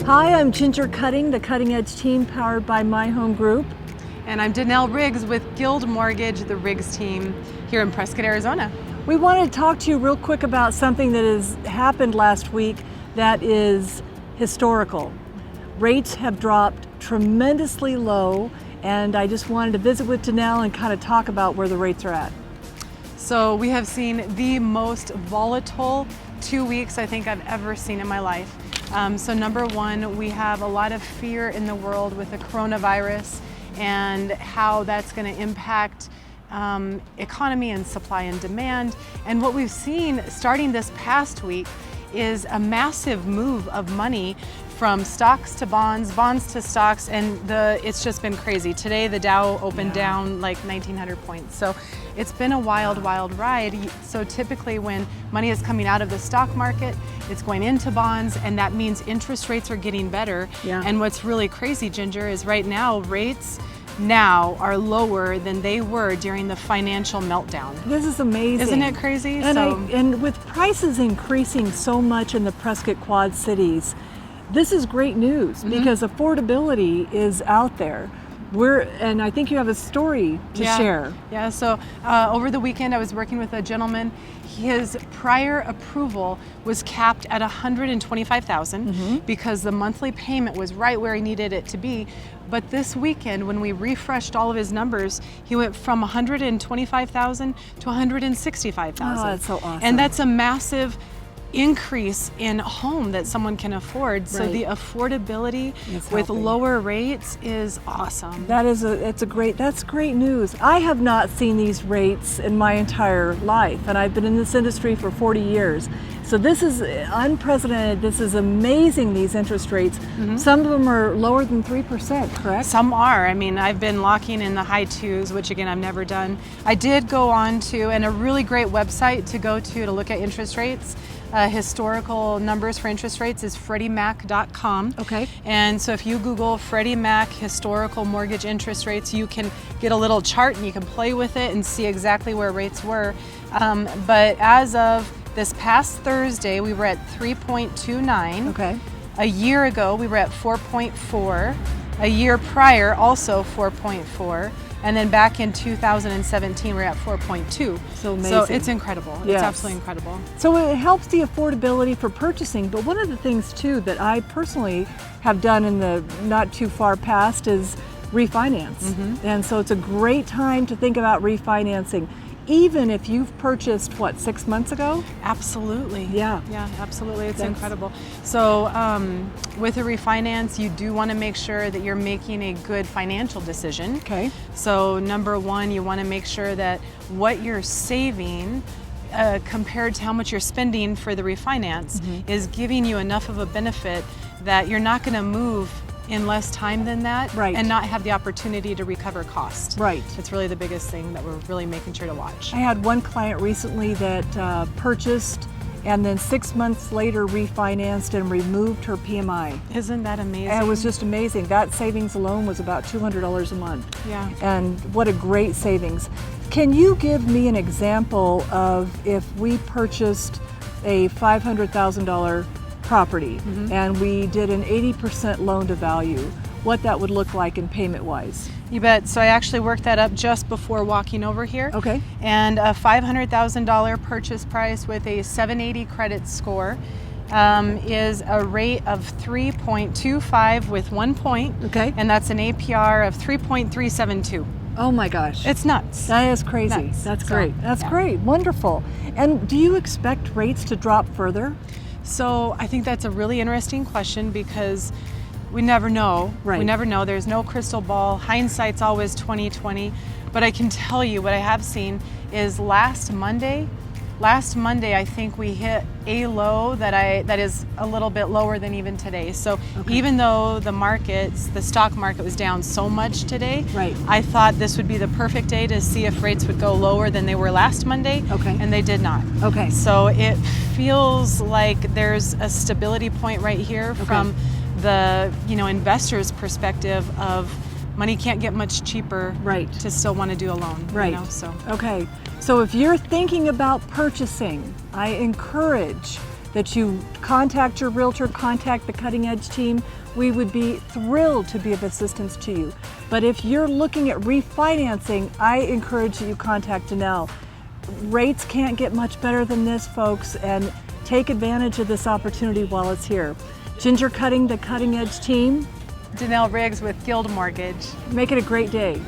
Hi, I'm Ginger Cutting, the Cutting Edge team powered by My Home Group. And I'm Danelle Riggs with Guild Mortgage, the Riggs team here in Prescott, Arizona. We wanted to talk to you real quick about something that has happened last week that is historical. Rates have dropped tremendously low, and I just wanted to visit with Danelle and kind of talk about where the rates are at. So we have seen the most volatile 2 weeks I think I've ever seen in my life. So number one, we have a lot of fear in the world with the coronavirus and how that's going to impact economy and supply and demand. And what we've seen starting this past week is a massive move of money from stocks to bonds, bonds to stocks, and it's just been crazy. Today the Dow opened down like 1,900 points. So it's been a wild, wild ride. So typically when money is coming out of the stock market, it's going into bonds, and that means interest rates are getting better. And what's really crazy, Ginger, is right now rates now are lower than they were during the financial meltdown. This is amazing. Isn't it crazy? And with prices increasing so much in the Prescott Quad cities, this is great news because affordability is out there. And I think you have a story to share. Yeah, so over the weekend I was working with a gentleman. His prior approval was capped at $125,000 because the monthly payment was right where he needed it to be. But this weekend, when we refreshed all of his numbers, he went from $125,000 to $165,000. Oh, that's so awesome. And that's a massive increase in a home that someone can afford. So the affordability with lower rates is awesome. That's great news. I have not seen these rates in my entire life, and I've been in this industry for 40 years. So this is unprecedented. This is amazing, these interest rates. Some of them are lower than 3%, correct? Some are. I mean, I've been locking in the high twos, which again, I've never done. I did go on to, and a really great website to go to look at interest rates. Historical numbers for interest rates is FreddieMac.com. Okay. And so if you Google Freddie Mac historical mortgage interest rates, you can get a little chart and you can play with it and see exactly where rates were. But as of this past Thursday, we were at 3.29. Okay. A year ago, we were at 4.4. A year prior, also 4.4. And then back in 2017, we're at 4.2. So amazing. So it's incredible. It's absolutely incredible. So it helps the affordability for purchasing. But one of the things too that I personally have done in the not too far past is refinance. And so it's a great time to think about refinancing. Even if you've purchased, 6 months ago? Absolutely. Yeah, absolutely. It's incredible. So with a refinance, you do want to make sure that you're making a good financial decision. Okay. So number one, you want to make sure that what you're saving compared to how much you're spending for the refinance is giving you enough of a benefit that you're not going to move in less time than that and not have the opportunity to recover cost. Right. It's really the biggest thing that we're really making sure to watch. I had one client recently that purchased and then 6 months later refinanced and removed her PMI. Isn't that amazing? And it was just amazing. That savings alone was about $200 a month. Yeah. And what a great savings. Can you give me an example of if we purchased a $500,000 property and we did an 80% loan to value, what that would look like in payment wise? You bet. So I actually worked that up just before walking over here. Okay. And a $500,000 purchase price with a 780 credit score is a rate of 3.25 with 1 point. Okay. And that's an APR of 3.372. Oh my gosh. It's nuts. That is crazy. Nuts. That's great. That's great. Wonderful. And do you expect rates to drop further? So I think that's a really interesting question because we never know. We never know. There's no crystal ball. Hindsight's always 20/20. But I can tell you what I have seen is last Monday I think we hit a low that is a little bit lower than even today. So even though the stock market was down so much today, I thought this would be the perfect day to see if rates would go lower than they were last Monday. And they did not. So it feels like there's a stability point right here from the investor's perspective of money can't get much cheaper to still want to do a loan. So so if you're thinking about purchasing, I encourage that you contact your realtor, contact the Cutting Edge team. We would be thrilled to be of assistance to you. But if you're looking at refinancing, I encourage you to contact Danelle. Rates can't get much better than this, folks, and take advantage of this opportunity while it's here. Ginger Cutting, the Cutting Edge team. Danelle Riggs with Guild Mortgage. Make it a great day.